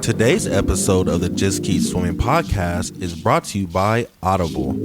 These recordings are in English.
Today's episode of the Just Keep Swimming podcast is brought to you by Audible.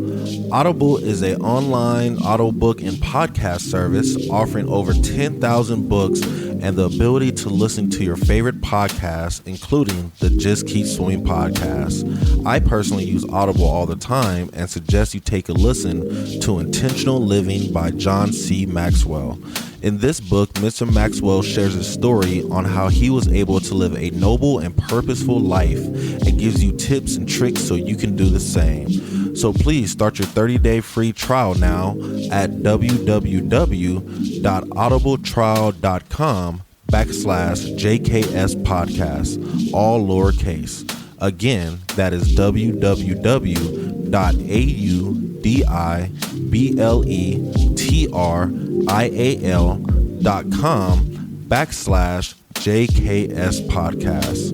Audible is an online audiobook and podcast service offering over 10,000 books and the ability to listen to your favorite podcasts, including the Just Keep Swimming podcast. I personally use Audible all the time and suggest you take a listen to Intentional Living by John C. Maxwell. In this book, Mr. Maxwell shares his story on how he was able to live a noble and purposeful life and gives you tips and tricks so you can do the same. So please start your 30-day free trial now at www.audibletrial.com/JKS podcast, all lowercase. Again, that is www.audibletrial.com/JKS podcast.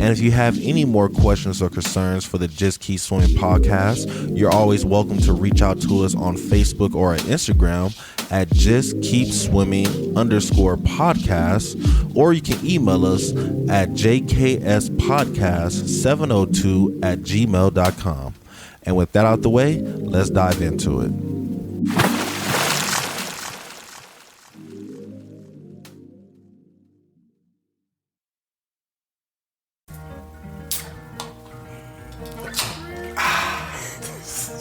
And if you have any more questions or concerns for the Just Keep Swimming podcast, you're always welcome to reach out to us on Facebook or at Instagram at justkeepswimming_podcast, or you can email us at jkspodcast702@gmail.com. And with that out the way, let's dive into it.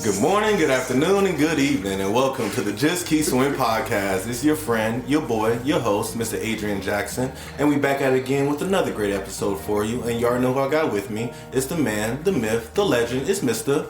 Good morning, good afternoon, and good evening, and welcome to the Just Keep Swimming podcast. This is your friend, your boy, your host, Mr. Adrian Jackson, and we back at it again with another great episode for you. And you already know who I got with me. It's the man, the myth, the legend. It's Mr.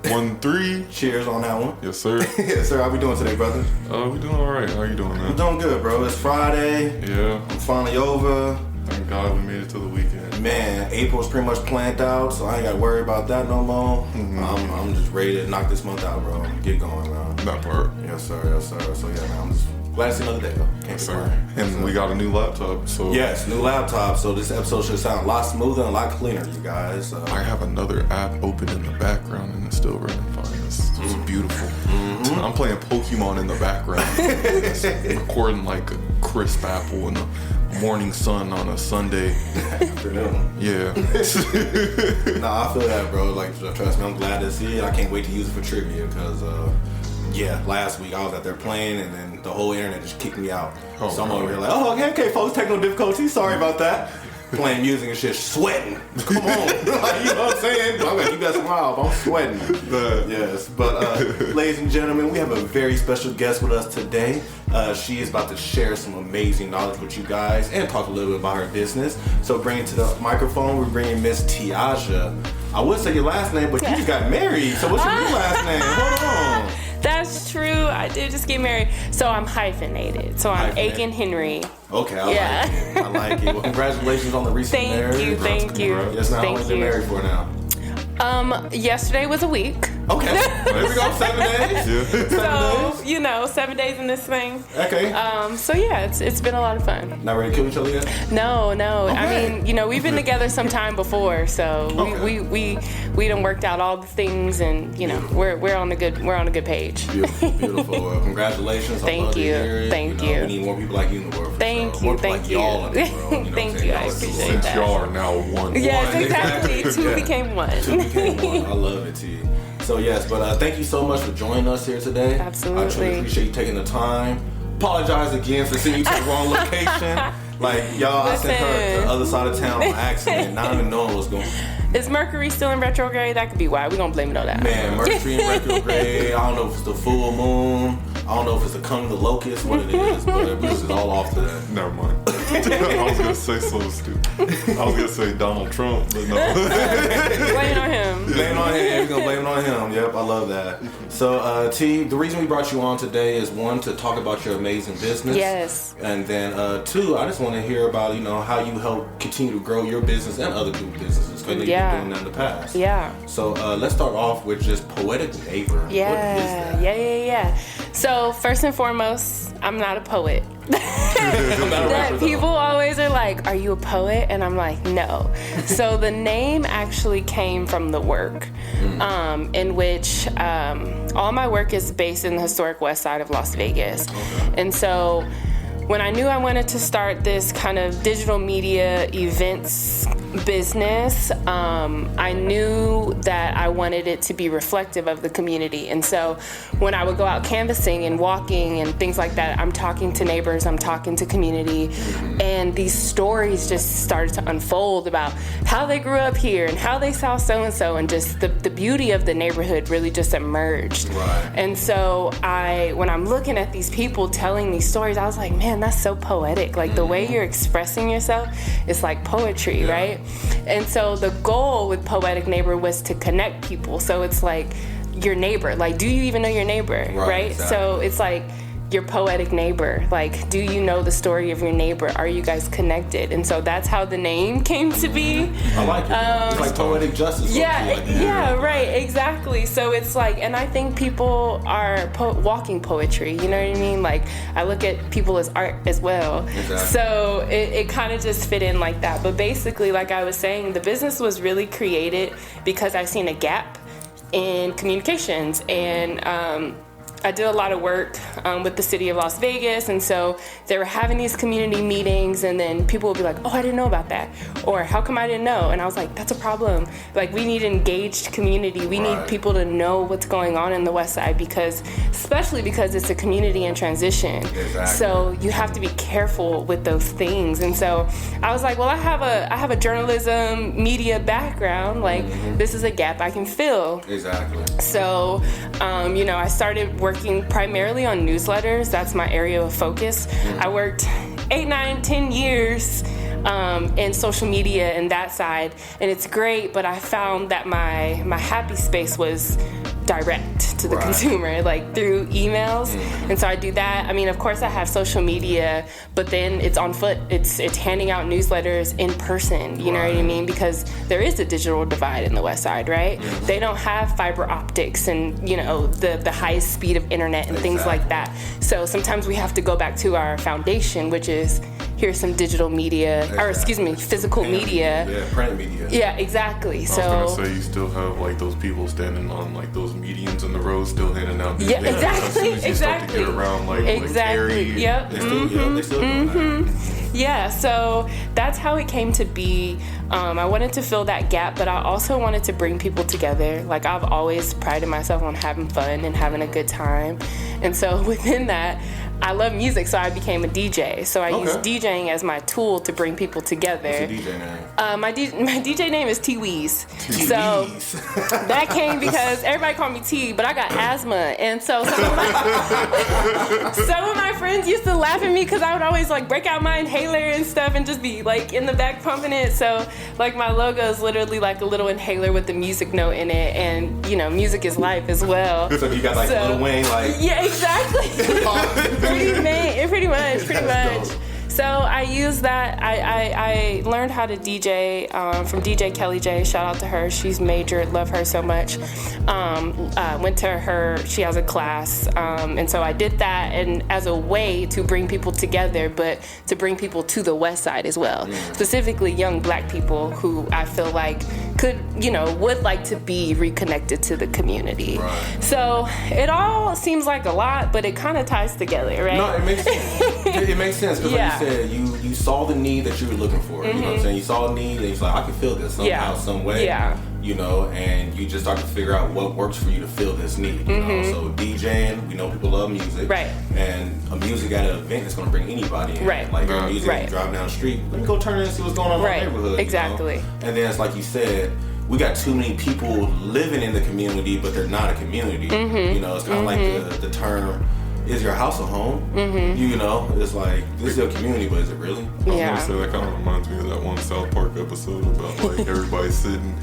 1-3. Cheers on that one. Yes, sir. Yes, sir. How we doing today, brother? We doing all right. How you doing, man? We're doing good, bro. It's Friday. Yeah. I'm finally over. Thank God we made it to the weekend. Man, April's pretty much planned out, so I ain't got to worry about that no more. Mm-hmm. I'm just ready to knock this month out, bro. Get going, bro. That part. Yes, sir. Yes, sir. So, yeah, man, I'm just glad to see another day, though. Can't Yes, complain. sir. And we got a new laptop, so... Yes, new laptop, so this episode should sound a lot smoother and a lot cleaner, you guys. I have another app open in the background, and it's still running fine. It's beautiful. Mm-hmm. I'm playing Pokemon in the background. It's recording like a crisp apple in the morning sun on a Sunday afternoon. Yeah. Nah, I feel that, bro. Like, trust me, I'm glad to see it. I can't wait to use it for trivia because, last week I was out there playing and then the whole internet just kicked me out. Oh, so I'm over here like, okay, folks, technical difficulties. Sorry about that. Playing music and shit, sweating. Come on. Like, you know what I'm saying? I'm like, you got smile, but I'm sweating. Yes, but ladies and gentlemen, we have a very special guest with us today. She is about to share some amazing knowledge with you guys and talk a little bit about her business. So bring it to the microphone. We're bringing Miss Teeazha. I would say your last name, but you just got married. So what's your new last name? Hold on. That's true. I did just get married. So I'm hyphenated. So I'm Aiken Henry. Okay, I like it. Well, congratulations on the recent marriage. Thank you. Yes, now how long have you been married for now? Yesterday was a week. Okay. There we go, 7 days. Yeah. 7 days? 7 days in this thing. Okay. So yeah, it's been a lot of fun. Not ready to kill each other yet? No. Okay. I mean, we've been together some time before, so we done worked out all the things, and we're on a good page. Beautiful. Well, congratulations. Thank you. Thank you. We need more people like you in the world. Thank you. More people like y'all in the world. Thank you. I appreciate Since that. y'all are now one. Yes, exactly. Two became one. I love it, T. So yes, but thank you so much for joining us here today. Absolutely. I truly appreciate you taking the time. Apologize again for sending you to the wrong location. Like, y'all, I sent her to the other side of town on accident, not even knowing what's going on. Is Mercury still in retrograde? That could be why. We're going to blame it on that. Man, Mercury in retrograde. I don't know if it's the full moon. I don't know if it's the coming of the locust, what it is, but this is all off to that. Never mind. I was going to say something stupid. I was going to say Donald Trump, but no. Blame it on him. Blame it on him. We're going to blame it on him. Yep, I love that. So, T, the reason we brought you on today is, one, to talk about your amazing business. Yes. And then, two, I just want to hear about, how you help continue to grow your business and other people's businesses. Because you've been doing that in the past. Yeah. So, let's start off with just Poetic with Ava. Yeah. What is that? Yeah. So, first and foremost, I'm not a poet. That people always are like, are you a poet? And I'm like, no. So the name actually came from the work, in which all my work is based in the historic west side of Las Vegas. And so when I knew I wanted to start this kind of digital media events business, I knew that I wanted it to be reflective of the community. And so when I would go out canvassing and walking and things like that, I'm talking to neighbors, I'm talking to community, and these stories just started to unfold about how they grew up here and how they saw so-and-so, and just the beauty of the neighborhood really just emerged. Right. And so when I'm looking at these people telling these stories, I was like, man, that's so poetic. Like the way you're expressing yourself is like poetry, right? And so the goal with Poetic Neighbor was to connect people. So it's like your neighbor. Like, do you even know your neighbor, right? Exactly. So it's like your poetic neighbor. Like, do you know the story of your neighbor? Are you guys connected? And so that's how the name came to be. I like it. It's like poetic justice. Yeah, right, exactly. So it's like, and I think people are walking poetry, you know what I mean? Like, I look at people as art as well. Exactly. So it kind of just fit in like that. But basically, like I was saying, the business was really created because I've seen a gap in communications, and I did a lot of work with the city of Las Vegas, and so they were having these community meetings, and then people would be like, oh, I didn't know about that, or how come I didn't know? And I was like, that's a problem. Like, we need engaged community. We need people to know what's going on in the West Side, especially because it's a community in transition. Exactly. So you have to be careful with those things. And so I was like, well, I have a journalism media background. Like, this is a gap I can fill. Exactly. So, I started working primarily on newsletters. That's my area of focus. I worked 8, 9, 10 years in social media and that side, and it's great, but I found that my happy space was direct to the consumer, like through emails. And so I do that. I mean, of course I have social media, but then it's on foot. It's handing out newsletters in person, you know what I mean? Because there is a digital divide in the West Side, right? They don't have fiber optics and, the highest speed of internet and things like that. So sometimes we have to go back to our foundation, which is here's some digital media, or physical media. Yeah, print media. Yeah, exactly. I was gonna say, you still have like those people standing on like those medians in the road still handing out these things. As soon as you start to get around like Terry, yep. They still doing that. Yeah, so that's how it came to be. I wanted to fill that gap, but I also wanted to bring people together. Like, I've always prided myself on having fun and having a good time. And so within that, I love music, so I became a DJ. So I use DJing as my tool to bring people together. What's your DJ name? My DJ name is Teeazha. So that came because everybody called me T, but I got asthma, and so some of my friends used to laugh at me because I would always like break out my inhaler and stuff and just be like in the back pumping it. So like my logo is literally like a little inhaler with the music note in it, and music is life as well. So you got like Lil Wayne, like exactly. pretty much. So I use that. I learned how to DJ from DJ Kelly J. Shout out to her. She's major. Love her so much. Went to her. She has a class. And so I did that, and as a way to bring people together, but to bring people to the West Side as well. Specifically young Black people who I feel like would like to be reconnected to the community. Right. So it all seems like a lot, but it kind of ties together, right? No, it makes sense. It makes sense because like you said, you saw the need that you were looking for. You know what I'm saying? You saw a need and you're like, I can feel this somehow, some way. Yeah. And you just start to figure out what works for you to fill this need. You know? So DJing, we know people love music. Right. And a music at an event is going to bring anybody in. Right. Like your music, you drive down the street, let me go turn in and see what's going on in my neighborhood. Exactly. And then it's like you said, we got too many people living in the community, but they're not a community. It's kind of like the term, is your house a home? It's like, this is your community, but is it really? I was gonna say, that kind of reminds me of that one South Park episode about like everybody sitting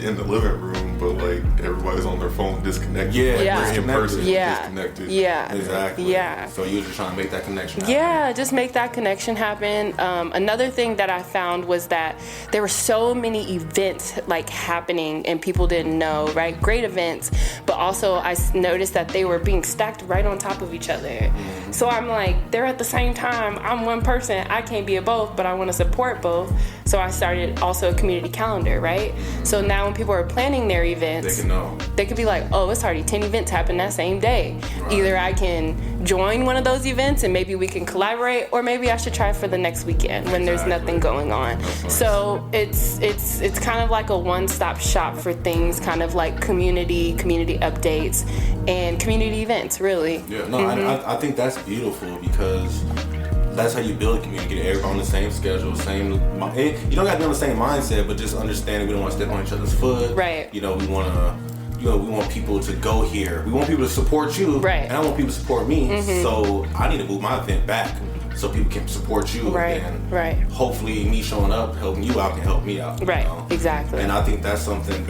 in the living room, but like everybody's on their phone disconnected. We're in person disconnected. Exactly. Yeah. So you're just trying to make that connection happen. Yeah, just make that connection happen. Another thing that I found was that there were so many events like happening and people didn't know, right? Great events, but also I noticed that they were being stacked right on top of each other. So I'm like, they're at the same time. I'm one person. I can't be at both, but I want to support both. So I started also a community calendar, right? So now when people are planning their events. They can know. They could be like, oh, it's already 10 events happened that same day. Right. Either I can join one of those events and maybe we can collaborate, or maybe I should try for the next weekend when there's nothing going on. So it's kind of like a one-stop shop for things, kind of like community updates and community events, really. Yeah, no, I think that's beautiful, because that's how you build a community. Get everybody on the same schedule, you don't got to be on the same mindset, but just understanding we don't want to step on each other's foot. Right. We want people to go here. We want people to support you. Right. And I want people to support me. So I need to move my event back so people can support you. Right. And right. hopefully me showing up, helping you out, can help me out. Right. You know? Exactly. And I think that's something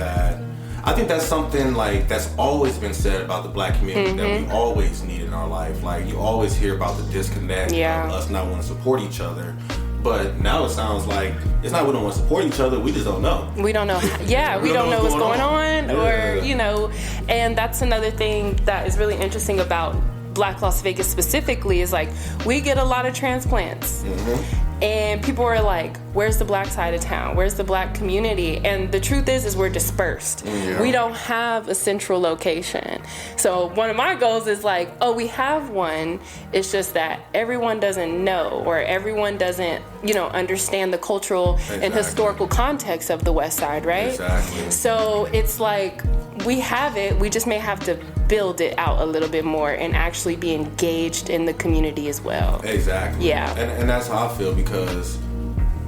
like that's always been said about the Black community that we always need in our life. Like, you always hear about the disconnect of us not wanting to support each other. But now it sounds like it's not we don't want to support each other, we just don't know. We don't know. Yeah, we don't know what's going on. Or, and that's another thing that is really interesting about Black Las Vegas specifically, is like, we get a lot of transplants. And people are like, where's the Black side of town? Where's the Black community? And the truth is we're dispersed. Yeah. We don't have a central location. So one of my goals is like, we have one. It's just that everyone doesn't know, or everyone doesn't, understand the cultural and historical context of the West Side, right? Exactly. So it's like, we have it. We just may have to build it out a little bit more and actually be engaged in the community as well. Exactly. Yeah. And that's how I feel, because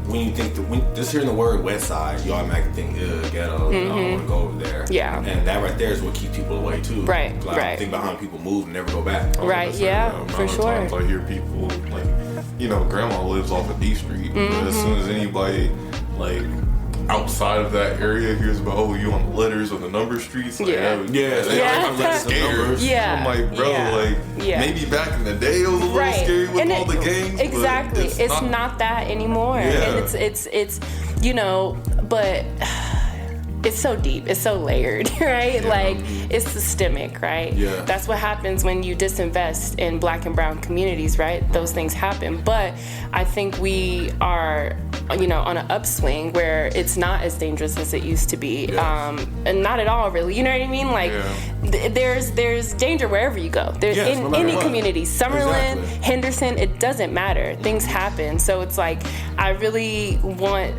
when you think just hearing the word West Side, you automatically think ghetto. I want to go over there. Yeah. And that right there is what keeps people away too. Right. Like, I think behind people move and never go back. Right. Yeah. For sure. Times I hear people like, grandma lives off of D Street, but as soon as anybody like outside of that area hears about, you on the letters or the number streets, like, I'm scared. Yeah. I'm like, bro, maybe back in the day it was a little scary with all the gangs. Exactly. It's not that anymore. Yeah. And it's but it's so deep, it's so layered, right? Yeah. Like, it's systemic, right? Yeah. That's what happens when you disinvest in Black and brown communities, right? Those things happen. But I think we are, on an upswing where it's not as dangerous as it used to be. Yes. And not at all, really. You know what I mean? Like, there's danger wherever you go. There's in any community. Summerlin, Henderson, it doesn't matter. Things happen. So it's like, I really want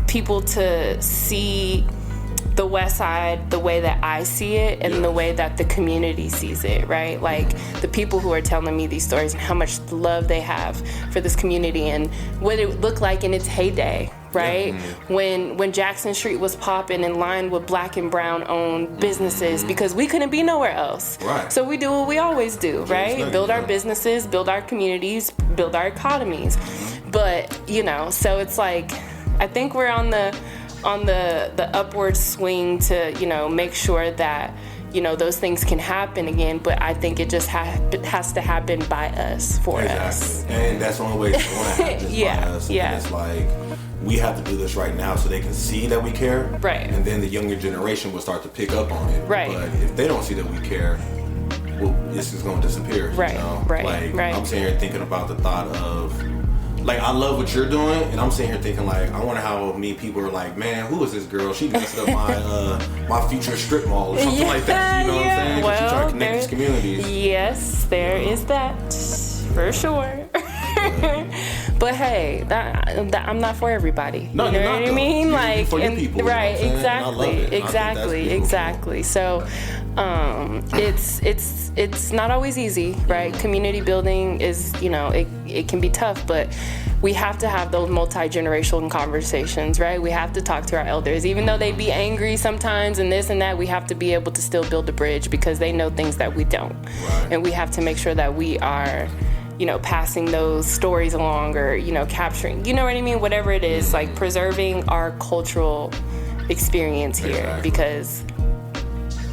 people to see the West Side the way that I see it, and the way that the community sees it, right? Like, the people who are telling me these stories and how much love they have for this community and what it looked like in its heyday, right? When Jackson Street was popping and lined with Black and brown owned businesses, because we couldn't be nowhere else. Right. So we do what we always do, right? Build our businesses, build our communities, build our economies. But, so it's like, I think we're on the upward swing to, make sure that, those things can happen again. But I think it just has to happen by us, for us. And that's the only way it's going to happen is by us. And it's like, we have to do this right now so they can see that we care. Right. And then the younger generation will start to pick up on it. Right. But if they don't see that we care, well, this is going to disappear. Right. Like, I'm sitting here thinking about the thought of, like, I love what you're doing, and I'm sitting here thinking, like, I wonder how many people are like, man, who is this girl? She messed up my future strip mall or something like that. You know what I'm saying? Well, she trying to connect these communities. Yes, there is that, for sure. But hey, that I'm not for everybody. No, you know what I mean? Like, for your people, right? Exactly. Exactly. So, it's not always easy, right? Community building is, it can be tough, but we have to have those multi-generational conversations, right? We have to talk to our elders, even though they be angry sometimes and this and that. We have to be able to still build a bridge because they know things that we don't, and we have to make sure that we are, passing those stories along, or, capturing, you know what I mean? Whatever it is, like preserving our cultural experience here, because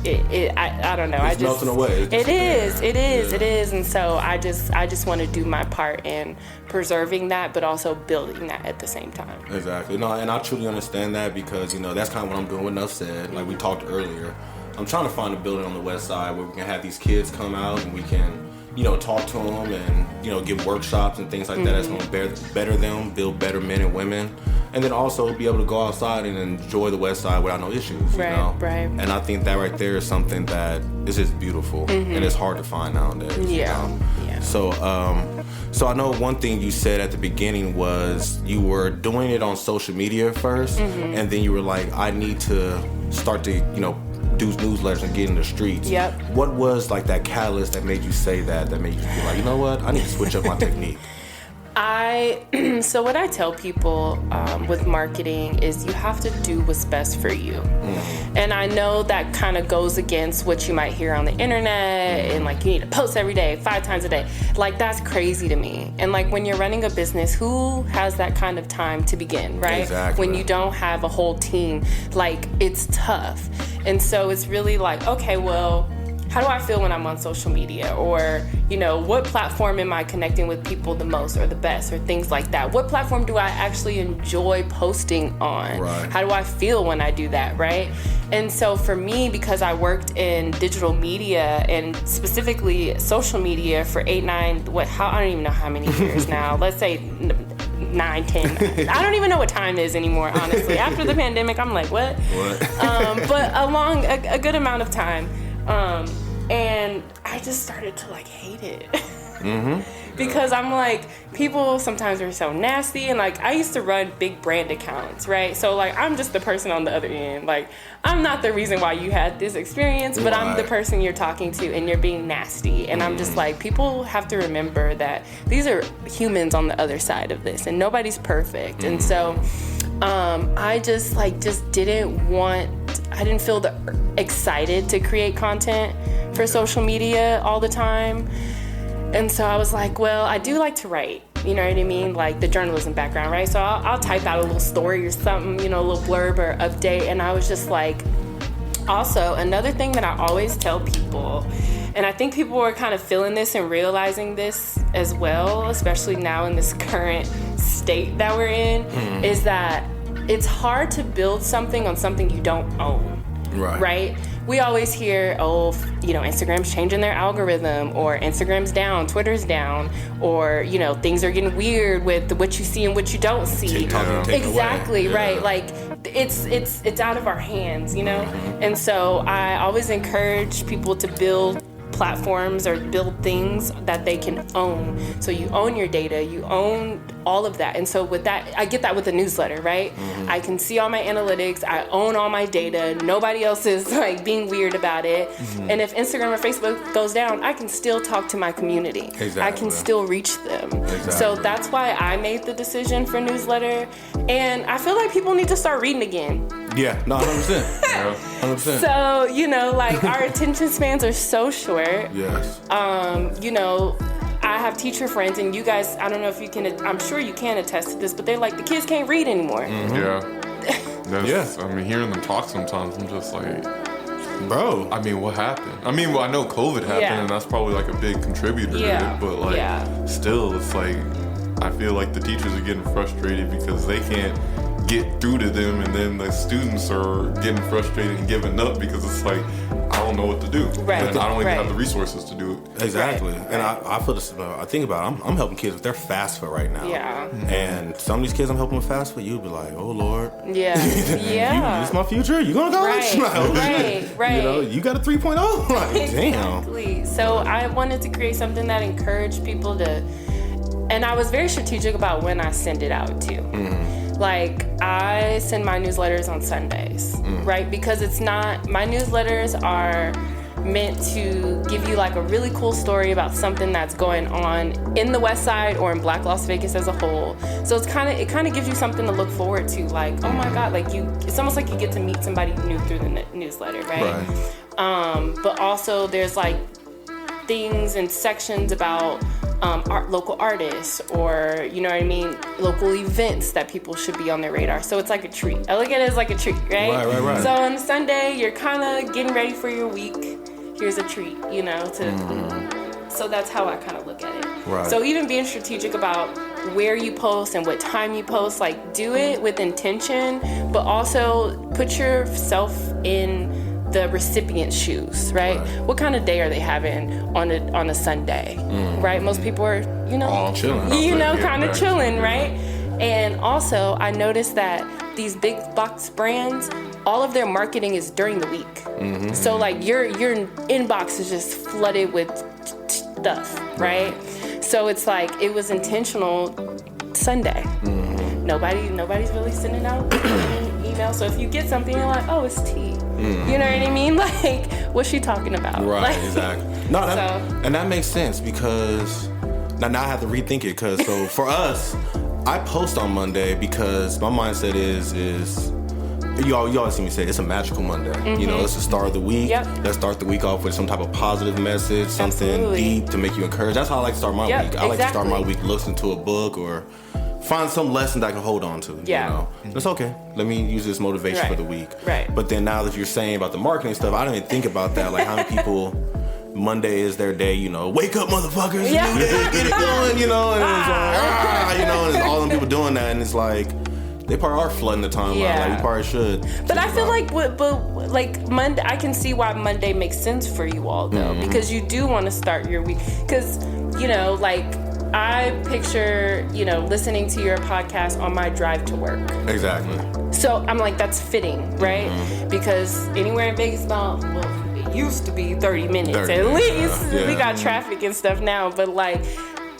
I don't know. It's melting away. It is. And so I just want to do my part in preserving that, but also building that at the same time. Exactly. No, and I truly understand that, because, that's kind of what I'm doing with Enough Said. Like we talked earlier, I'm trying to find a building on the West Side where we can have these kids come out and we can, talk to them and, give workshops and things like that that's going to better them, build better men and women. And then also be able to go outside and enjoy the West Side without no issues, you know? Right. And I think that right there is something that is just beautiful and it's hard to find nowadays. Yeah. Yeah. So I know one thing you said at the beginning was you were doing it on social media first, and then you were like, I need to start to, do newsletters and get in the streets. Yep. What was like that catalyst that made you say that made you feel like, you know what, I need to switch up my technique? So what I tell people with marketing is you have to do what's best for you. And I know that kind of goes against what you might hear on the internet and like you need to post every day, 5 times a day. Like that's crazy to me. And like when you're running a business, who has that kind of time to begin, right? Exactly. When you don't have a whole team, like it's tough. And so it's really like, okay, well, how do I feel when I'm on social media? Or, what platform am I connecting with people the most or the best or things like that? What platform do I actually enjoy posting on? Right. How do I feel when I do that, right? And so for me, because I worked in digital media and specifically social media for 8, 9, I don't even know how many years now. Let's say 9, 10. I don't even know what time it is anymore, honestly. After the pandemic, I'm like, what? But along a good amount of time. And I just started to like hate it because I'm like, people sometimes are so nasty, and like I used to run big brand accounts, right? So like I'm just the person on the other end. Like I'm not the reason why you had this experience, but I'm the person you're talking to, and you're being nasty. And I'm just like, people have to remember that these are humans on the other side of this, and nobody's perfect. And so I just didn't feel excited to create content for social media all the time. And so I was like, well, I do like to write, you know what I mean? Like the journalism background, right? So I'll type out a little story or something, a little blurb or update. And I was just like, also another thing that I always tell people, and I think people are kind of feeling this and realizing this as well, especially now in this current state that we're in, is that it's hard to build something on something you don't own. Right? We always hear, Instagram's changing their algorithm, or Instagram's down, Twitter's down, or, things are getting weird with what you see and what you don't see. Exactly, right. Like it's out of our hands, And so I always encourage people to build platforms or build things that they can own. So you own your data, you own all of that. And so with that, I get that with a newsletter, right? I can see all my analytics, I own all my data, nobody else is like being weird about it. And if Instagram or Facebook goes down, I can still talk to my community. Exactly. I can still reach them. Exactly. So that's why I made the decision for newsletter. And I feel like people need to start reading again. Yeah, no, 100%. 100%. So, like our attention spans are so short. Yes. I have teacher friends, and you guys, I don't know if you can, I'm sure you can attest to this, but they're like, the kids can't read anymore. Yeah. I mean, hearing them talk sometimes, I'm just like, bro. I mean, what happened? I mean, I know COVID happened, and that's probably like a big contributor to it, but like, still, it's like, I feel like the teachers are getting frustrated because they can't get through to them, and then the students are getting frustrated and giving up because it's like, I don't know what to do. Right. And I don't even have the resources to do it. Exactly. Right. And I feel this, I think about it, I'm helping kids with their FAFSA right now. Yeah. And some of these kids I'm helping with FAFSA, you'll be like, oh Lord. Yeah. Yeah. This is my future? You going to college? Right. You got a 3.0? Like, exactly. Damn. So I wanted to create something that encouraged people to, and I was very strategic about when I send it out too. Like, I send my newsletters on Sundays, right? Because my newsletters are meant to give you like a really cool story about something that's going on in the West Side or in Black Las Vegas as a whole. So it kind of gives you something to look forward to. Like, oh my God, like it's almost like you get to meet somebody new through the newsletter, right? But also there's like things and sections about local artists, or local events that people should be on their radar. So it's like a treat. I look at it as like a treat, right? So on Sunday, you're kind of getting ready for your week. Here's a treat, so that's how I kind of look at it. Right. So even being strategic about where you post and what time you post, like do it with intention, but also put yourself in the recipient's shoes, right? What kind of day are they having on a Sunday, right? Most people are, chilling. kind of chilling, right? And also, I noticed that these big box brands, all of their marketing is during the week. So like your inbox is just flooded with stuff, right? So it's like it was intentional Sunday. Nobody's really sending out emails. So if you get something, you're like, oh, it's tea. You know what I mean? Like, what's she talking about? Right, like, exactly. And that makes sense because now I have to rethink it. Because so for us, I post on Monday because my mindset is you always see me say it's a magical Monday. It's the start of the week. Let's start the week off with some type of positive message, something deep to make you encouraged. That's how I like to start my week. I like to start my week listening to a book or find some lesson that I can hold on to. It's okay. Let me use this motivation for the week. Right. But then now that you're saying about the marketing stuff, I didn't even think about that. Like how many people Monday is their day, wake up motherfuckers, get it going, and it's like, and it's all them people doing that, and it's like, they probably are flooding the timeline. Like we probably should. But I feel like Monday, I can see why Monday makes sense for you all though, because you do want to start your week. Because I picture listening to your podcast on my drive to work. Exactly. So I'm like, that's fitting, right? Because anywhere in Vegas, it used to be 30 minutes at least. We got traffic and stuff now, but like,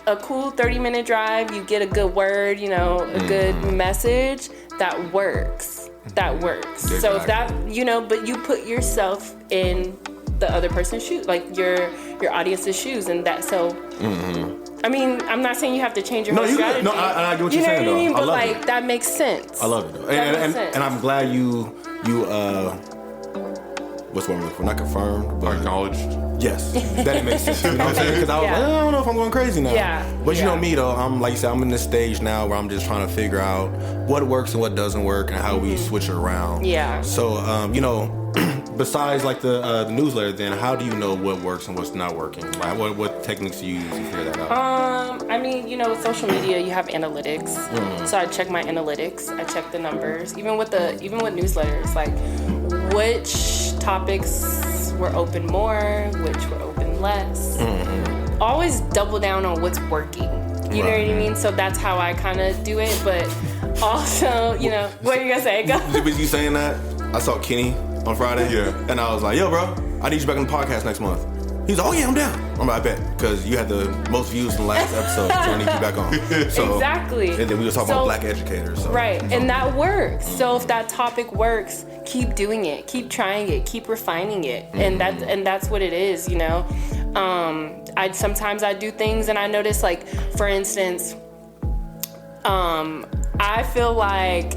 a cool 30-minute drive, you get a good word, a good message, that works. Exactly. So if that, but you put yourself in the other person's shoes, like your audience's shoes, and that, so, I mean, I'm not saying you have to change your whole strategy. No, I get what you're saying, You know what I mean? But like, that makes sense. I love it, though. And I'm glad you what's one word for? Not confirmed, but acknowledged. Yes, that makes sense. You know what I'm saying? Because I was like, I don't know if I'm going crazy now. But you know me though, I'm like you said, I'm in this stage now where I'm just trying to figure out what works and what doesn't work and how we switch it around. So besides like the newsletter, then how do you know what works and what's not working? Like what techniques do you use to figure that out? I mean, with social media, you have analytics. So I check my analytics. I check the numbers. Even with newsletters, like which topics were open more, which were open less. Always double down on what's working. You know what I mean? So that's how I kind of do it. But also, what are you gonna say? Go. With you saying that, I saw Kenny on Friday. And I was like, yo, bro, I need you back on the podcast next month. He's like, oh yeah, I'm down. I'm like, I bet, because you had the most views in the last episode, so I need you back on. So, exactly. And then we were talking about black educators. So. Right, and that works. So if that topic works, keep doing it, keep trying it, keep refining it, and that's what it is. Sometimes I do things and I notice, like, for instance, I feel like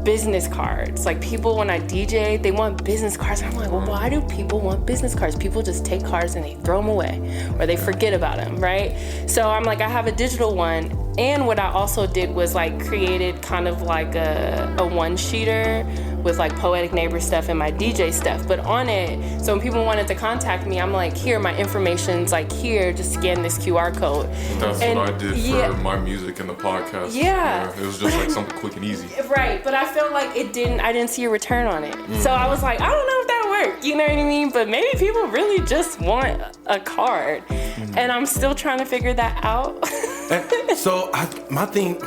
business cards. Like, people, when I DJ, they want business cards. I'm like, well, why do people want business cards? People just take cards and they throw them away, or they forget about them, right? So I'm like, I have a digital one. And what I also did was, like, created kind of like a one-sheeter with, like, Poetic neighbor stuff and my DJ stuff. But on it, so when people wanted to contact me, I'm like, here, my information's like here, just scan this QR code. That's what I did for my music and the podcast. It was just like something quick and easy. Right, but I felt like I didn't see a return on it. So I was like, I don't know if that'll work, you know what I mean? But maybe people really just want a card. And I'm still trying to figure that out. So my thing,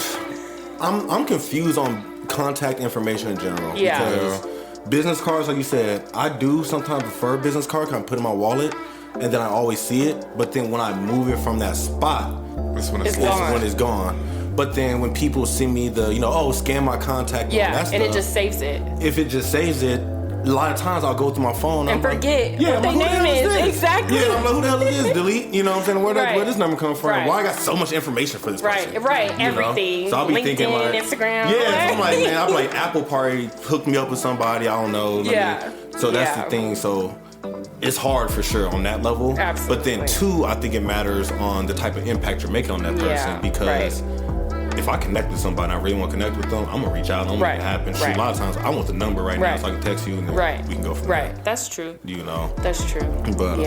I'm confused on contact information in general. Because business cards, like you said, I do sometimes prefer business card because I put it in my wallet and then I always see it. But then when I move it from that spot, it's when it's gone. But then when people send me the, scan my contact. And it just saves it. If it just saves it, a lot of times I'll go through my phone and forget what their name is. Exactly. Yeah, I'm like, who the hell is this? Delete. You know what I'm saying? Where this number come from? Why I got so much information for this person? Right. Everything. So I'll be LinkedIn, thinking like, Instagram. Yeah. So I'm like, man, I'm like, Apple probably hooked me up with somebody. I don't know. So that's the thing. So it's hard for sure on that level. Absolutely. But then two, I think it matters on the type of impact you're making on that person because. If I connect with somebody and I really want to connect with them, I'm going to reach out and I'm going to make it happen. Shoot, a lot of times, I want the number now so I can text you and then we can go from there. That's true. That's true. But,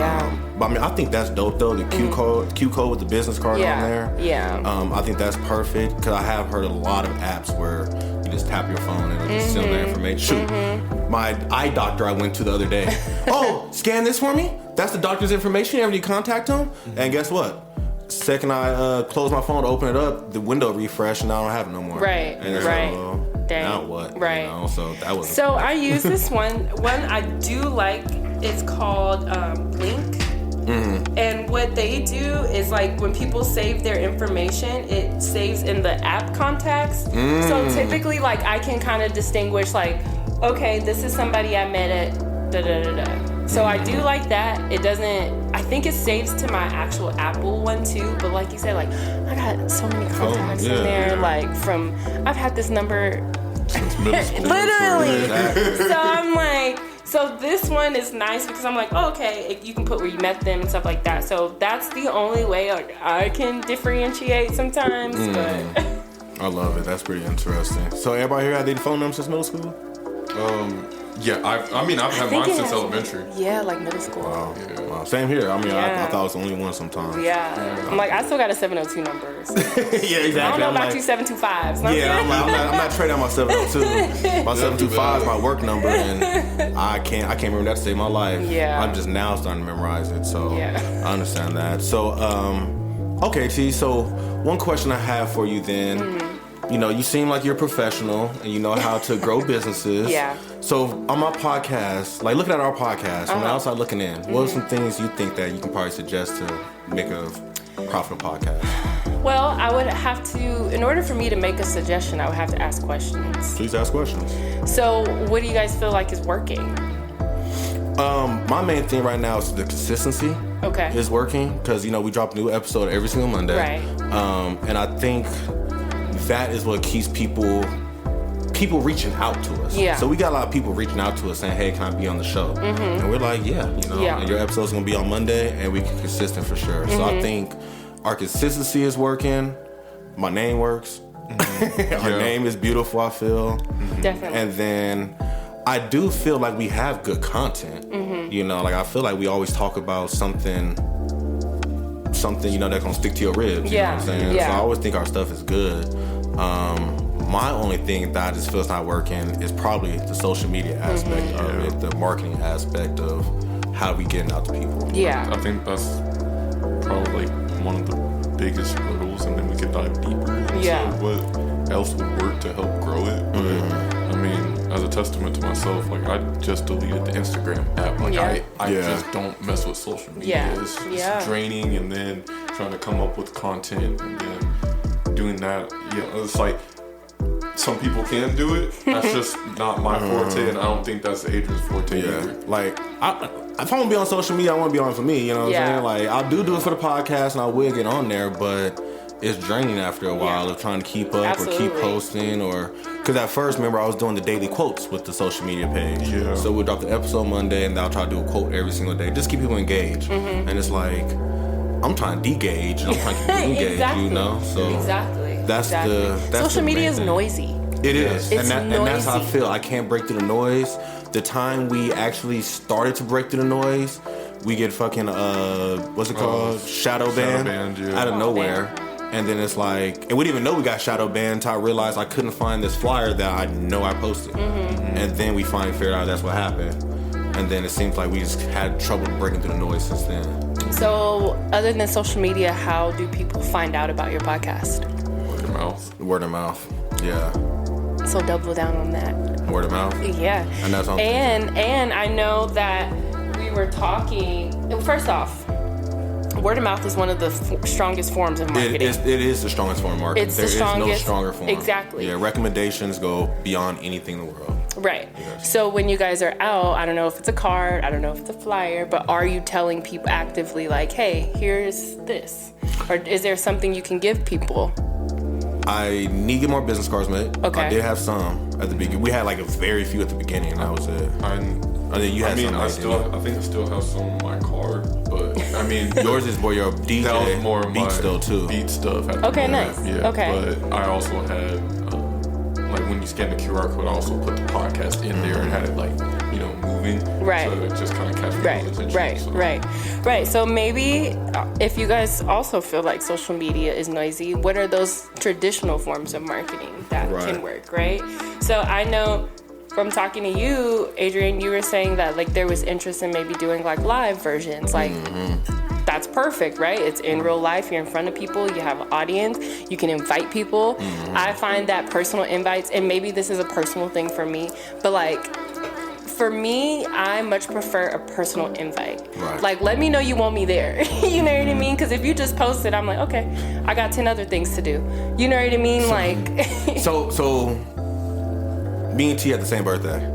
but I mean, I think that's dope though, the Q code with the business card on there. I think that's perfect because I have heard a lot of apps where You just tap your phone and it'll just send the information. Shoot, my eye doctor I went to the other day. Oh, scan this for me? That's the doctor's information. You ever need to contact him? And guess what? Second I close my phone to open it up, the window refreshed and I don't have it no more. Right, and right. Dang. Now what? Right. You know, so that was. So I use this one I do like. It's called Blink. And what they do is like when people save their information, it saves in the app contacts. So typically, like I can kind of distinguish, like, okay, this is somebody I met at da da da da. So I do like that. It doesn't. I think it saves to my actual Apple one too. But like you said, like I got so many contacts in there. Like from I've had this number since middle school. Literally. So I'm like. So this one is nice because I'm like, oh, okay, you can put where you met them and stuff like that. So that's the only way I can differentiate sometimes. But I love it. That's pretty interesting. So everybody here had their phone number since middle school? Yeah, I've had mine since elementary. Yeah, like middle school. Wow. Yeah. Wow. Same here. I mean, I thought it was the only one sometimes. Yeah. I'm like, I still got a 702 number. So. Yeah, exactly. I don't know about you 725s. Yeah, I'm not trading out my 702. My 725 is my work number, and I can't remember that to save my life. Yeah. I'm just now starting to memorize it, so yeah. I understand that. So, okay, T. So one question I have for you then. You know, you seem like you're a professional and you know how to grow businesses. Yeah. So on my podcast, like looking at our podcast, from the outside looking in, what are some things you think that you can probably suggest to make a profitable podcast? Well, I would have to, in order for me to make a suggestion, I would have to ask questions. Please ask questions. So what do you guys feel like is working? My main thing right now is the consistency. Okay. Is working because, you know, we drop a new episode every single Monday. Right. And I think that is what keeps people reaching out to us. Yeah. So we got a lot of people reaching out to us saying, hey, can I be on the show? And we're like, yeah, you know, and your episode's going to be on Monday and we can consistent for sure. So I think our consistency is working. My name works. Our name is beautiful, I feel. Definitely. And then I do feel like we have good content. You know, like I feel like we always talk about something, you know, that's gonna stick to your ribs. You know what I'm saying? Yeah. So I always think our stuff is good. My only thing that I just feel is not working is probably the social media aspect of it, the marketing aspect of how we getting out to people. Yeah. I think that's probably one of the biggest hurdles, and then we could dive deeper into what else would work to help grow it. But I mean, as a testament to myself, like I just deleted the Instagram app. Like I just don't mess with social media. It's draining, and then trying to come up with content, and then doing that. Yeah, it's like some people can do it. That's just not my forte, and I don't think that's Adrian's forte either. Like if I want to be on social media, I want to be on it for me. You know what I'm saying? Like I do it for the podcast, and I will get on there, but it's draining after a while of trying to keep up or keep posting, or because at first, remember, I was doing the daily quotes with the social media page. Yeah. So we'll drop the episode Monday, and I'll try to do a quote every single day, just keep people engaged. And it's like I'm trying to de-gauge, and I'm trying to keep people engaged. You know, so that's social media is noisy. It is, It's and that's how I feel. I can't break through the noise. The time we actually started to break through the noise, we get fucking what's it called? Shadow ban out of nowhere. And then it's like, and we didn't even know we got shadow banned until I realized I couldn't find this flyer that I know I posted. And then we finally figured out that's what happened. And then it seems like we just had trouble breaking through the noise since then. So, other than social media, how do people find out about your podcast? Word of mouth. Word of mouth. Yeah. So double down on that. Word of mouth. Yeah. And that's all. And I know that we were talking. First off, word of mouth is one of the strongest forms of marketing. It is the strongest form of marketing. It's there the strongest. Is no stronger form. Exactly. Yeah, recommendations go beyond anything in the world. Right. So when you guys are out, I don't know if it's a card, I don't know if it's a flyer, but are you telling people actively like, hey, here's this? Or is there something you can give people? I need to get more business cards made. Okay. I did have some at the beginning. We had like a very few at the beginning, and that was it. I think you had some. I think I still have some on my card, but I mean, yours is more your DJ. That was more beat my still too. Beat stuff. Okay, nice. Yeah, okay. But I also had like when you scan the QR code, I also put the podcast in there and had it like, you know, moving. Right. So it just kind of catches people's attention. Right. So maybe if you guys also feel like social media is noisy, what are those traditional forms of marketing that can work, right? So I know from talking to you, Adrian, you were saying that like there was interest in maybe doing like live versions, like that's perfect, right? It's in real life, you're in front of people, you have an audience, you can invite people. I find that personal invites, and maybe this is a personal thing for me, but like for me, I much prefer a personal invite. Right. Like, let me know you want me there. You know what I mean? Because if you just post it, I'm like, okay, I got 10 other things to do. You know what I mean? So me and T had the same birthday.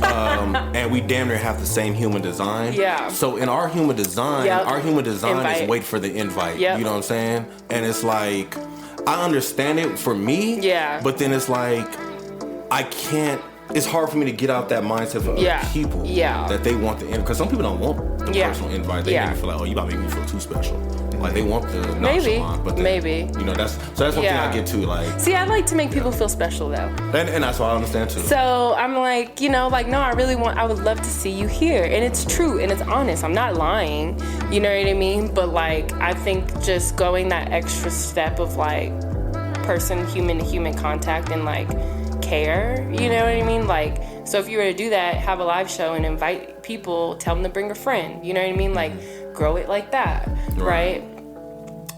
And we damn near have the same human design. Yeah. So in our human design, Invite. is wait for the invite. Yep. You know what I'm saying? And it's like, I understand it for me. Yeah. But then it's like, I can't. It's hard for me to get out that mindset for other people. Yeah. That they want the invite. Because some people don't want the personal invite. They make me feel like, oh, you about to make me feel too special. Like they want the nonchalant. But then, you know, that's one thing I get to. Like, see, I like to make people feel special though. And that's what I understand too. So I'm like, you know, like, no, I would love to see you here. And it's true and it's honest. I'm not lying. You know what I mean? But like, I think just going that extra step of like human to human contact and like care, you know what I mean? Like, so if you were to do that, have a live show and invite people, tell them to bring a friend, you know what I mean? Like, grow it like that, right?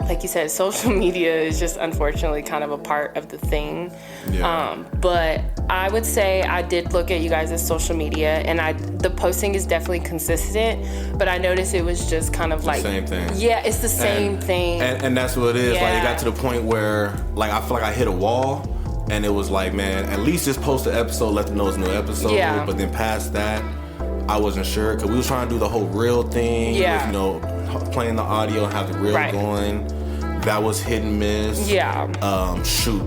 Like you said, social media is just unfortunately kind of a part of the thing. Yeah. But I would say I did look at you guys' social media, and the posting is definitely consistent, but I noticed it was just kind of like... the same thing. Yeah, it's the same thing. And that's what it is. Like, it got to the point where, like, I feel like I hit a wall, and it was like, man, at least just post an episode, let them know it's a new episode. Yeah. But then past that, I wasn't sure, because we was trying to do the whole reel thing. Yeah. With, you know, playing the audio and have the reel going. That was hit and miss. Yeah. Shoot,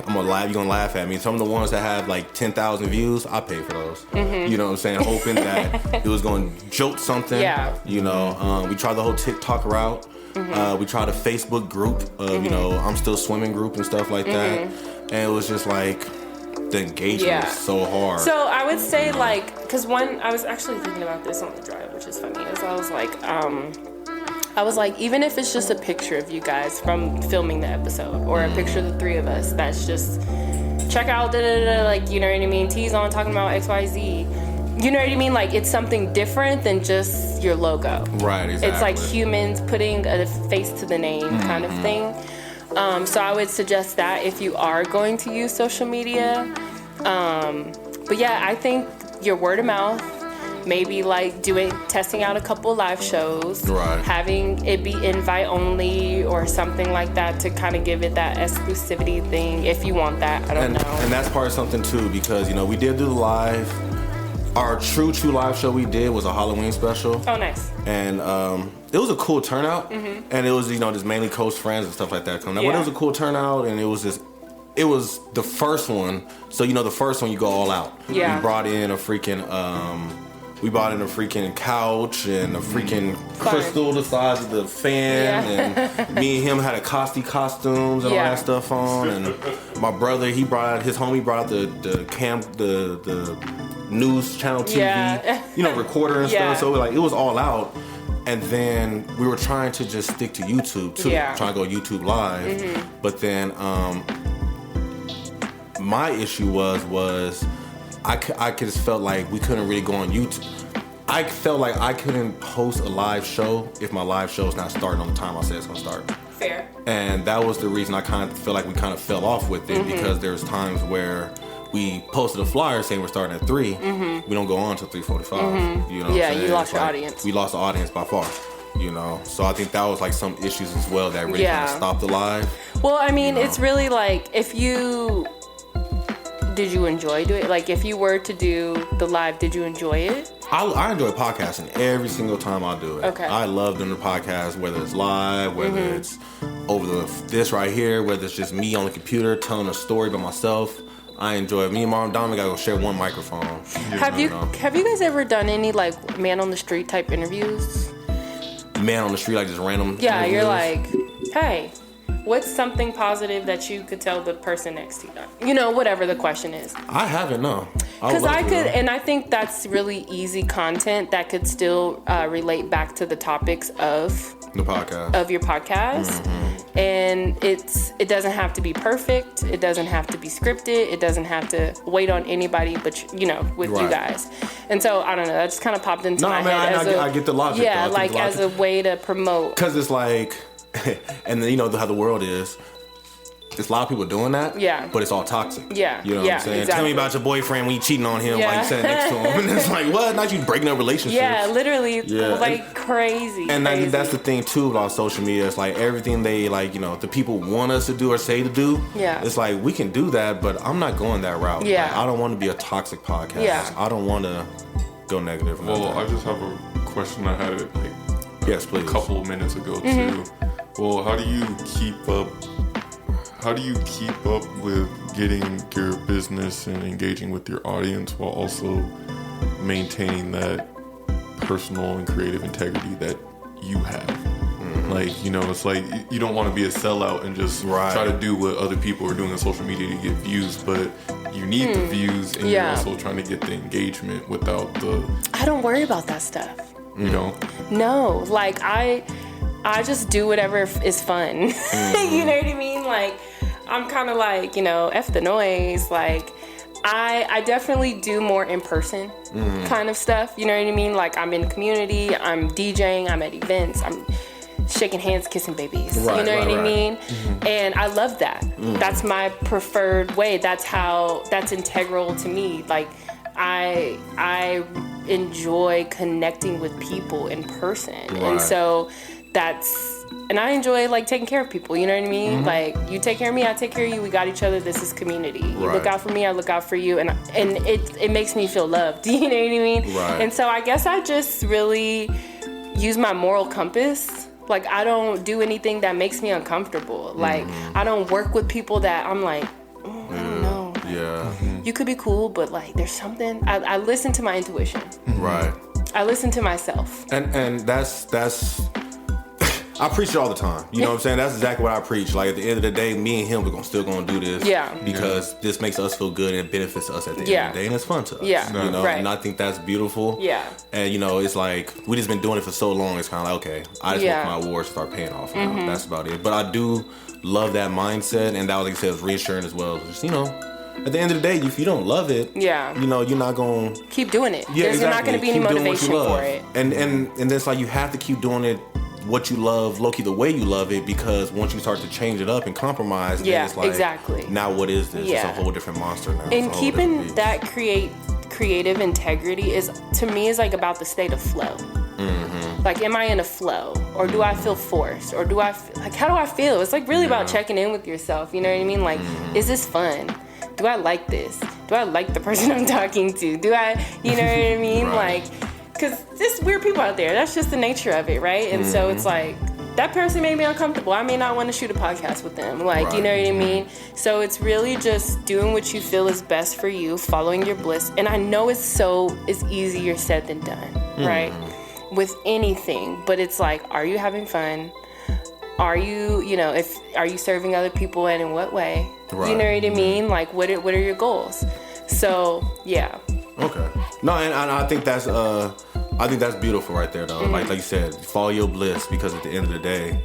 I'm gonna laugh. You gonna laugh at me? Some of the ones that have like 10,000 views, I paid for those. You know what I'm saying? Hoping that it was gonna jolt something. Yeah. You know, we tried the whole TikTok route. We tried a Facebook group of, you know, I'm Still Swimming group and stuff like that. And it was just like, the engagement was so hard. So I would say like, because I was actually thinking about this on the drive, which is funny, is I was like, even if it's just a picture of you guys from filming the episode, or a picture of the three of us, that's just, check out, like, you know what I mean? T's on talking about XYZ. You know what I mean? Like, it's something different than just your logo. Right, exactly. It's like humans putting a face to the name kind of thing. So I would suggest that if you are going to use social media. But yeah, I think your word of mouth, maybe like testing out a couple live shows, having it be invite only or something like that to kind of give it that exclusivity thing if you want that. I don't know. And that's part of something too, because, you know, we did do the live. Our true live show we did was a Halloween special. Oh, nice. And it was a cool turnout. And it was, you know, just mainly close friends and stuff like that coming out. But it was a cool turnout, and it was the first one. So, you know, the first one you go all out. Yeah. We brought in a freaking couch and a freaking crystal the size of the fan, and me and him had a costumes and all that stuff on. And my brother, his homie brought out the news channel TV, you know, recorder and stuff. So like, it was all out. And then we were trying to just stick to YouTube too, trying to go YouTube live. But then my issue was I just felt like we couldn't really go on YouTube. I felt like I couldn't host a live show if my live show is not starting on the time I said it's going to start. Fair. And that was the reason I kind of feel like we kind of fell off with it, because there's times where we posted a flyer saying we're starting at 3. We don't go on until 3:45. You know? Yeah, you lost your audience. We lost the audience by far. You know, so I think that was like some issues as well that really kind of stopped the live. Well, I mean, it's really like, did you enjoy doing it? Like, if you were to do the live, did you enjoy it? I enjoy podcasting every single time I do it. Okay. I love doing the podcast, whether it's live, whether it's over this right here, whether it's just me on the computer telling a story by myself. I enjoy it. Me and Mom Dominic gotta go share one microphone. Have you guys ever done any like man on the street type interviews? Man on the street, like just random. Yeah, interviews? you're like, hey, What's something positive that you could tell the person next to you? You know, whatever the question is. I haven't, no. Because I could, and I think that's really easy content that could still relate back to the topics of the podcast, of your podcast. And it doesn't have to be perfect. It doesn't have to be scripted. It doesn't have to wait on anybody but, you know, with you guys. And so, I don't know, that just kind of popped into my head. I get the logic. Yeah, like as a way to promote. Because it's like, and then, you know how the world is. There's a lot of people doing that. Yeah. But it's all toxic. Yeah. You know what I'm saying? Exactly. Tell me about your boyfriend when you cheating on him while you sitting next to him. And it's like, what? Not you breaking up relationships. Yeah, literally. Yeah. Like crazy. And crazy. that's the thing too about social media. It's like everything they like, you know, the people want us to do or say to do. Yeah. It's like we can do that, but I'm not going that route. Yeah. Like, I don't want to be a toxic podcast. Yeah. I don't want to go negative. Well, I just have a question. I had it like yes, please. a couple of minutes ago too. Well, how do you keep up? How do you keep up with getting your business and engaging with your audience while also maintaining that personal and creative integrity that you have? Like, you know, it's like you don't want to be a sellout and just try to do what other people are doing on social media to get views, but you need the views and you're also trying to get the engagement without the... I don't worry about that stuff. You don't? No, like I just do whatever is fun. You know what I mean? Like, I'm kind of like, you know, F the noise. Like, I definitely do more in person kind of stuff. You know what I mean? Like, I'm in the community, I'm DJing, I'm at events, I'm shaking hands, kissing babies. You know what I mean? And I love that. That's my preferred way. That's integral to me. Like, I enjoy connecting with people in person. And so and I enjoy like taking care of people, you know what I mean? Like, you take care of me, I take care of you, we got each other, this is community. You look out for me, I look out for you, and it makes me feel loved, you know what I mean? And so I guess I just really use my moral compass. Like, I don't do anything that makes me uncomfortable. Like, I don't work with people that I'm like, I don't know. You could be cool, but like, there's something. I listen to my intuition. I listen to myself. And that's I preach it all the time. You know what I'm saying? That's exactly what I preach. Like, at the end of the day, me and him, we're still going to do this. Because this makes us feel good and it benefits us at the end of the day. And it's fun to us. You know? And I think that's beautiful. And, you know, it's like, we just been doing it for so long. It's kind of like, okay, I just want my awards to start paying off now. That's about it. But I do love that mindset. And that, like I said, is reassuring as well. Just, you know, at the end of the day, if you don't love it, you know, you're not going to keep doing it. There's not going to be any motivation for it. And it's like, you have to keep doing it what you love, low-key the way you love it, because once you start to change it up and compromise, then it's like, now what is this? It's a whole different monster now. And keeping that creative integrity is like about the state of flow. Like, am I in a flow, or do I feel forced, or do I like, how do I feel? It's like really about checking in with yourself. You know what I mean? Like, is this fun? Do I like this? Do I like the person I'm talking to? Do I, you know what I mean? Like, because there's weird people out there. That's just the nature of it, right? And so it's like, that person made me uncomfortable. I may not want to shoot a podcast with them. Like, you know what I mean? So it's really just doing what you feel is best for you, following your bliss. And I know it's easier said than done, right? With anything. But it's like, are you having fun? Are you, you know, are you serving other people, and in what way? You know what I mean? Like, what are your goals? So, yeah. Okay. No, and I think that's beautiful right there, though. Like you said, follow your bliss, because at the end of the day,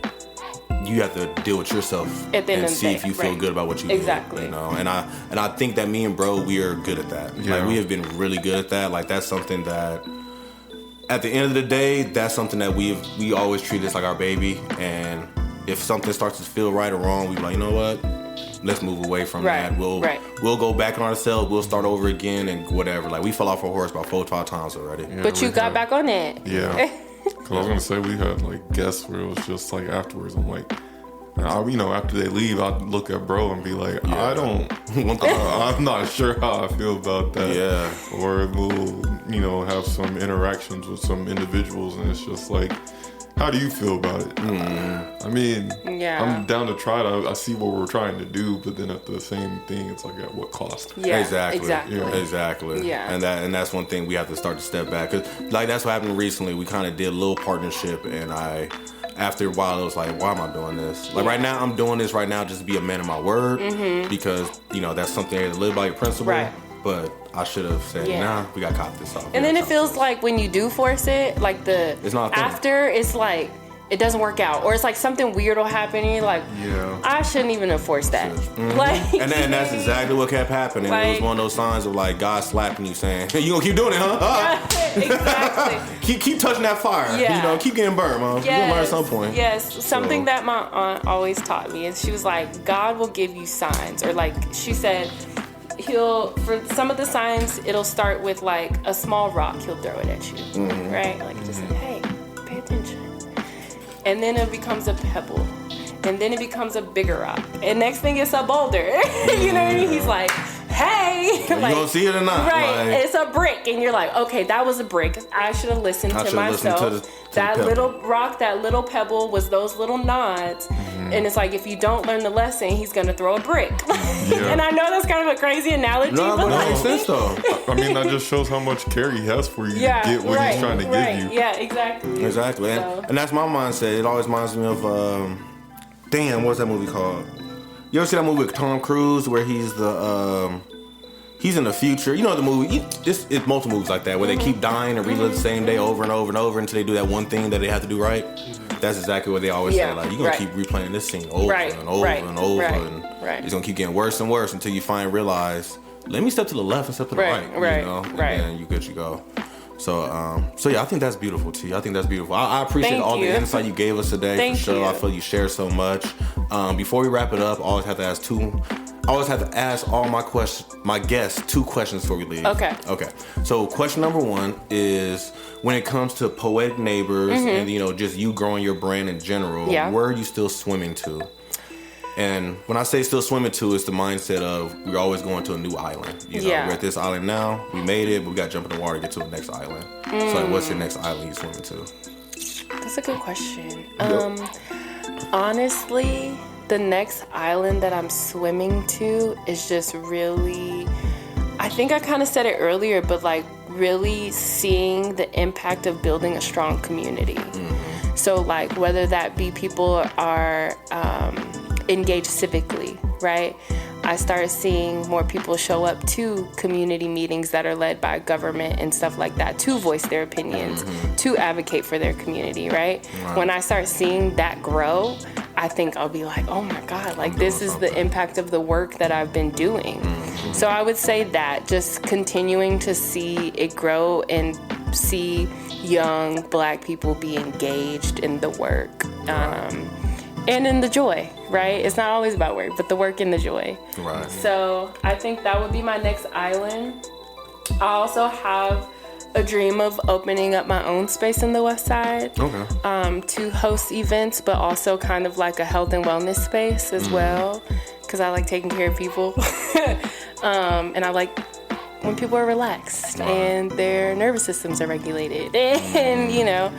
you have to deal with yourself and see if you feel good about what you do. You know, and I think that me and bro, we are good at that. Like, we have been really good at that. Like, that's something that, at the end of the day, that's something that we always treat as like our baby. And if something starts to feel right or wrong, we be like, you know what? Let's move away from that. We'll go back on ourselves. We'll start over again and whatever. Like, we fell off our horse about 4 or 5 times already. Yeah, but you got back on it. Yeah. Because I was going to say, we had like guests where it was just like afterwards, I'm like, you know, after they leave, I'd look at bro and be like, I'm not sure how I feel about that. Yeah. Or we'll, you know, have some interactions with some individuals, and it's just like, how do you feel about it? I mean, I'm down to try it. I see what we're trying to do, but then at the same thing, it's like, at what cost? Yeah, exactly. Yeah. And that's one thing we have to start to step back. 'Cause, like, that's what happened recently. We kind of did a little partnership, and I after a while, it was like, why am I doing this? Like right now, I'm doing this right now just to be a man of my word because, you know, that's something to live by your principle. Right. But I should have said, nah, we got to cop this off. And then it feels like when you do force it, like it's not after, it's like, it doesn't work out, or it's like something weird will happen and you're like, I shouldn't even have forced that. Like, and that's exactly what kept happening. Like, it was one of those signs of like God slapping you saying, hey, you gonna keep doing it, huh? Exactly. keep touching that fire. Yeah. You know, keep getting burned, Mom. You'll learn at some point. Yes. Something that my aunt always taught me is she was like, God will give you signs, or like she said, for some of the signs, it'll start with like a small rock, he'll throw it at you, right? Like just say, hey, pay attention. And then it becomes a pebble. And then it becomes a bigger rock. And next thing it's a boulder. You know what I mean? He's like, hey. You gonna see it or not? Right. Like, it's a brick. And you're like, okay, that was a brick. I should have listened to myself. That little rock, that little pebble was those little nods. And it's like, if you don't learn the lesson, he's gonna throw a brick. And I know that's kind of a crazy analogy. No, but it makes sense though. I mean, that just shows how much care he has for you to get what he's trying to give you. Yeah, exactly. Exactly. And that's my mindset. It always reminds me of, what's that movie called? You ever see that movie with Tom Cruise where he's he's in the future? You know the movie? It's multiple movies like that where they keep dying and relive the same day over and over and over until they do that one thing that they have to do right. That's exactly what they always say. Like, you're going to keep replaying this scene over and over and over. And it's going to keep getting worse and worse until you finally realize, let me step to the left and step to the right. You know? And then you good to go. So yeah, I think that's beautiful, T. I think that's beautiful. I appreciate all the insight you gave us today. For sure. I feel you shared so much. Before we wrap it up, I always have to ask all my guests 2 questions before we leave. Okay. So question number 1 is, when it comes to Poetic Neighbors and, you know, just you growing your brand in general, where are you still swimming to? And when I say still swimming to, it's the mindset of we're always going to a new island. You know, we're at this island now, we made it, but we got to jump in the water to get to the next island. So like, what's your next island you swimming to? That's a good question. Honestly, the next island that I'm swimming to is just really, I think I kind of said it earlier, but like really seeing the impact of building a strong community. So like whether that be people are engaged civically, right? I started seeing more people show up to community meetings that are led by government and stuff like that to voice their opinions, to advocate for their community, right? When I start seeing that grow, I think I'll be like, oh my God, like this is the impact of the work that I've been doing. So I would say that just continuing to see it grow and see young Black people be engaged in the work. And in the joy, right? It's not always about work, but the work and the joy. Right. So I think that would be my next island. I also have a dream of opening up my own space in the West Side to host events, but also kind of like a health and wellness space as well, because I like taking care of people. And I like when people are relaxed and their nervous systems are regulated, and you know,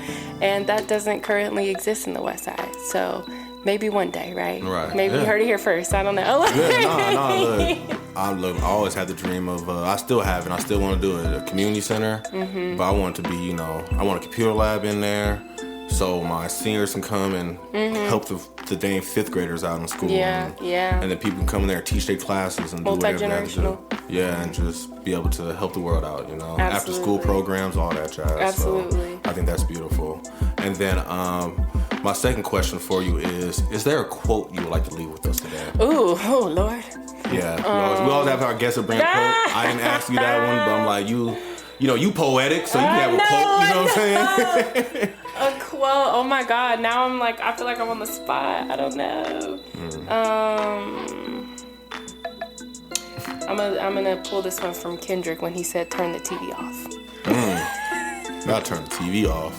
and that doesn't currently exist in the West Side. So maybe one day, right? Maybe you heard it here first. I don't know. I always had the dream of, I still have it, I still want to do it, a community center. But I want it to be, you know, I want a computer lab in there so my seniors can come and help the dang 5th graders out in school. And then people can come in there and teach their classes and do whatever they have to do. And just be able to help the world out, you know. After school programs, all that jazz. So I think that's beautiful. And then my second question for you is there a quote you would like to leave with us today? Ooh, oh Lord. Yeah, we always have our guests bring a quote. I didn't ask you that one, but I'm like, you know, you poetic, so you can have a quote, you know what I'm saying? A quote, oh my God, now I'm like, I feel like I'm on the spot, I don't know. I'm gonna pull this one from Kendrick when he said, turn the TV off. Not turn the TV off.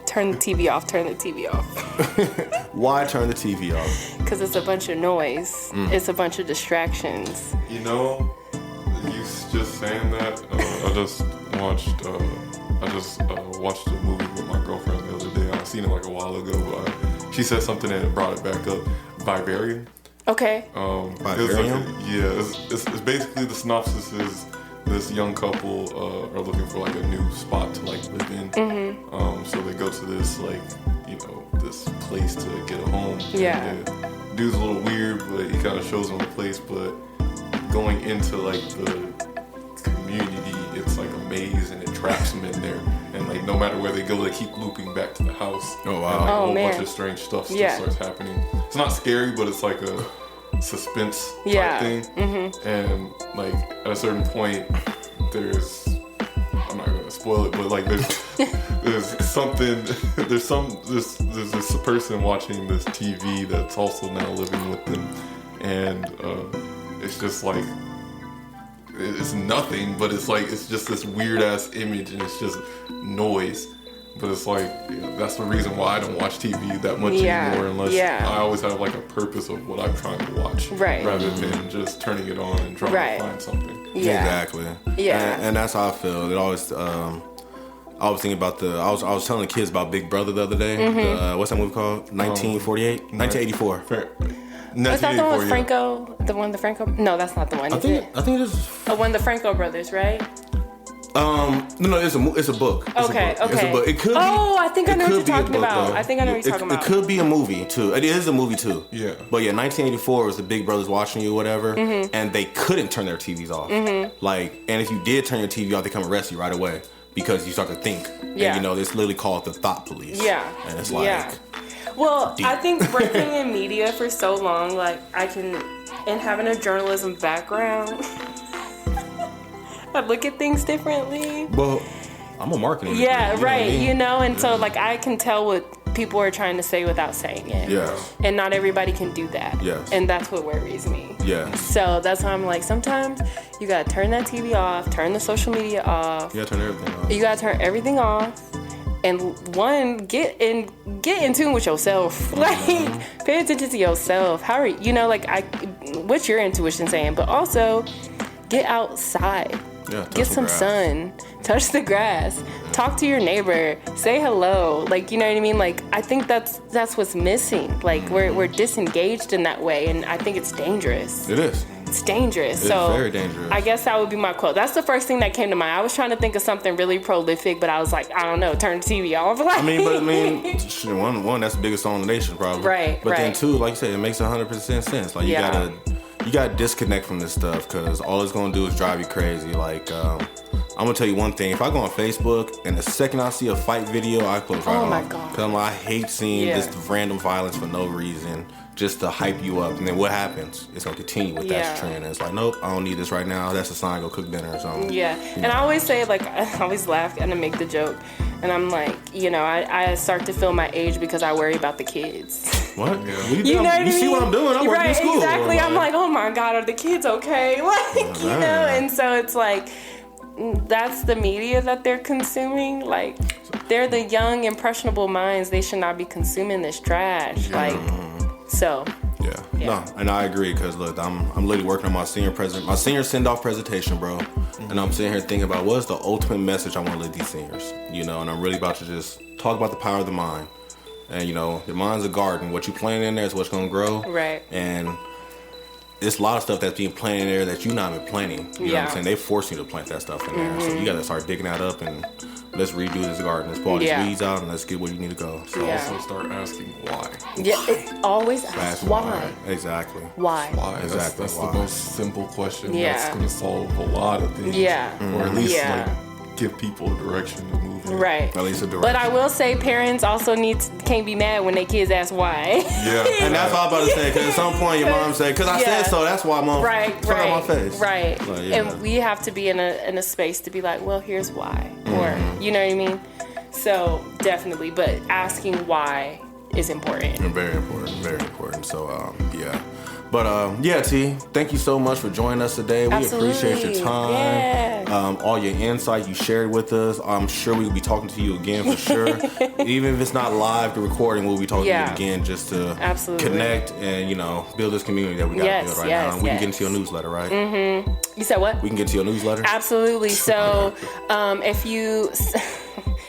Turn the TV off, turn the TV off. Why turn the TV off? Because it's a bunch of noise. It's a bunch of distractions. You know, you just saying that, I just watched a movie with my girlfriend the other day. I've seen it like a while ago, but she said something and it brought it back up. Vivarium. Okay. Vivarium? It's basically, the synopsis is this young couple are looking for like a new spot to like live in. So they go to this like, you this place to get a home. Yeah. And the dude's a little weird, but he kind of shows them the place. But going into like the community, it's like a maze, and it traps them in there. And like no matter where they go, they keep looping back to the house. Oh, wow. And, like, a whole man. bunch of strange stuff still starts happening. It's not scary, but it's like a suspense type thing. Mm-hmm. And like at a certain point, there's, I'm not gonna spoil it, but like there's something, there's this person watching this TV that's also now living with them, and it's just like, it's nothing, but it's like, it's just this weird ass image, and it's just noise. But it's like, that's the reason why I don't watch TV that much anymore, unless I always have like a purpose of what I'm trying to watch, rather than just turning it on and trying to find something. Yeah. Exactly. Yeah. And that's how I feel. It always, I was thinking about I was telling the kids about Big Brother the other day. Mm-hmm. What's that movie called? 1984. Is that the one with Franco? The Franco? No, that's not the one. I think it is. One of the Franco brothers, right? No, it's a book. Okay. It's a book. It could be. Oh, I think I know what you're talking book, about. though. I think I know what you're talking about. It could be a movie too. It is a movie too. Yeah. But yeah, 1984 was the Big Brothers watching you, whatever, and they couldn't turn their TVs off. Like, and if you did turn your TV off, they come arrest you right away because you start to think. Yeah. And it's literally called the thought police. Yeah. And it's like. Well, deep. I think working in media for so long, like and having a journalism background, I look at things differently. Well, I'm a marketing. Yeah, right. And so Yeah. like I can tell what people are trying to say without saying it. Yeah. And not everybody can do that. Yes. And that's what worries me. Yeah. So that's why I'm like, sometimes you gotta turn that TV off, turn the social media off. You gotta turn everything off. You gotta turn everything off. And get in tune with yourself. Like, pay attention to yourself. How are you? What's your intuition saying? But also, get outside. Yeah, Get some sun. Touch the grass. Talk to your neighbor. Say hello. Like, you know what I mean? Like, I think that's what's missing. Like, we're disengaged in that way, and I think it's dangerous. It is. It's dangerous. It's so very dangerous. I guess that would be my quote. That's the first thing that came to mind. I was trying to think of something really prolific, but I was like, I don't know, turn the TV off. Like, one, that's the biggest song in the nation, probably. Right, But then right. two, like you said, it makes 100% sense. Like, you gotta disconnect from this stuff, because all it's gonna do is drive you crazy. Like, I'm gonna tell you one thing. If I go on Facebook and the second I see a fight video, I close right off. Oh my God. Because I'm like, I hate seeing this random violence for no reason, just to hype you up. And then what happens? It's gonna continue with that trend. And it's like, nope, I don't need this right now. That's a sign, go cook dinner or something. Yeah. And I always say, like, I always laugh and I make the joke. And I'm like, I start to feel my age because I worry about the kids. What? Yeah. You know what I mean? You see what I'm doing? I'm working in school. Exactly. I'm like, oh my God, are the kids okay? Like, and so it's like, that's the media that they're consuming. Like, they're the young, impressionable minds. They should not be consuming this trash. Yeah. Like, so. Yeah. No, and I agree, because look, I'm literally working on my senior send-off presentation, bro. And I'm sitting here thinking about what's the ultimate message I want to leave these seniors, and I'm really about to just talk about the power of the mind. And your mind's a garden. What you plant in there is what's gonna grow. Right. And there's a lot of stuff that's being planted in there that you're not even planting. You know what I'm saying? They force you to plant that stuff in there. So you gotta start digging that up and let's redo this garden. Let's pull all these weeds out and let's get where you need to go. So Also start asking why. Yeah, it always asks why. Exactly. Why? Why? Exactly. That's Why. the most simple question Yeah. that's going to solve a lot of things. Yeah. Or at least Yeah. give people a direction to move in. Right. At least a direction. But I will say parents also can't be mad when their kids ask why. Yeah. And that's what I'm about to say, because at some point your mom said, because I said so, that's why mom put on my face. Right. Like, yeah. And we have to be in a space to be like, well, here's why. Or, you know what I mean? So, definitely. But asking why is important. Very important. Very important. So, yeah. But, T, thank you so much for joining us today. We Absolutely. appreciate your time. Yeah. All your insight you shared with us. I'm sure we'll be talking to you again for sure. Even if it's not live, the recording, we'll be talking to you again just to Absolutely. connect and, build this community that we got to build right now. And we can get into your newsletter, right? Mm-hmm. You said what? We can get into your newsletter? Absolutely. So,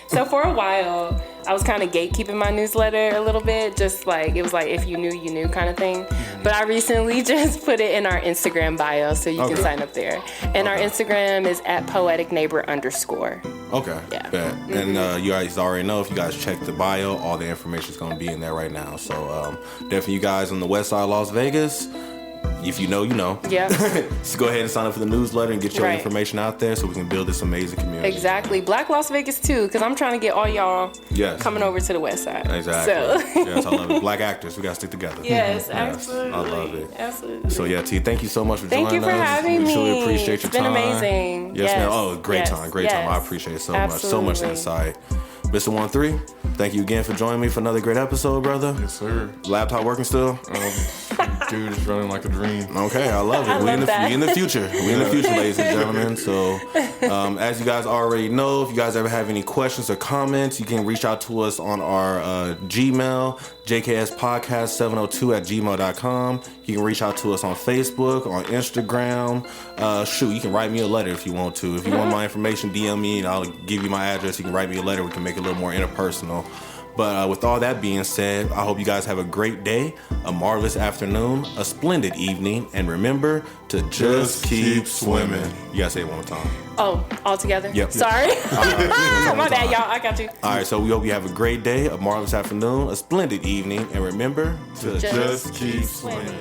So for a while, I was kind of gatekeeping my newsletter a little bit, just like, it was like, if you knew, you knew kind of thing. But I recently just put it in our Instagram bio, so you can sign up there. And our Instagram is @poeticneighbor_. Okay. Yeah. Bet. And you guys already know, if you guys check the bio, all the information is going to be in there right now. So definitely you guys on the west side of Las Vegas, if you know, you know. Yeah. So go ahead and sign up for the newsletter and get your information out there so we can build this amazing community. Exactly. Black Las Vegas too, because I'm trying to get all y'all coming over to the west side. Exactly. So. Yes, I love it. Black actors, we got to stick together. Yes, absolutely. I love it. Absolutely. So yeah, T, thank you so much for joining us. Thank you for having me. We truly appreciate your time. It's been amazing. Yes, ma'am. Oh, great time. I appreciate it so much. So much insight. Mr. 13, thank you again for joining me for another great episode, brother. Yes, sir. Laptop working still? Dude, it's running like a dream. Okay, I love it. We in the future. We in the future, ladies and gentlemen. So, as you guys already know, if you guys ever have any questions or comments, you can reach out to us on our Gmail, jkspodcast702@gmail.com. You can reach out to us on Facebook, on Instagram. You can write me a letter if you want to. If you want my information, DM me and I'll give you my address. You can write me a letter. We can make it a little more interpersonal. But with all that being said, I hope you guys have a great day, a marvelous afternoon, a splendid evening, and remember to just keep swimming. You gotta say it one more time. Oh, all together? Yep. Sorry. My bad, y'all. I got you. All right, so we hope you have a great day, a marvelous afternoon, a splendid evening, and remember to just keep swimming.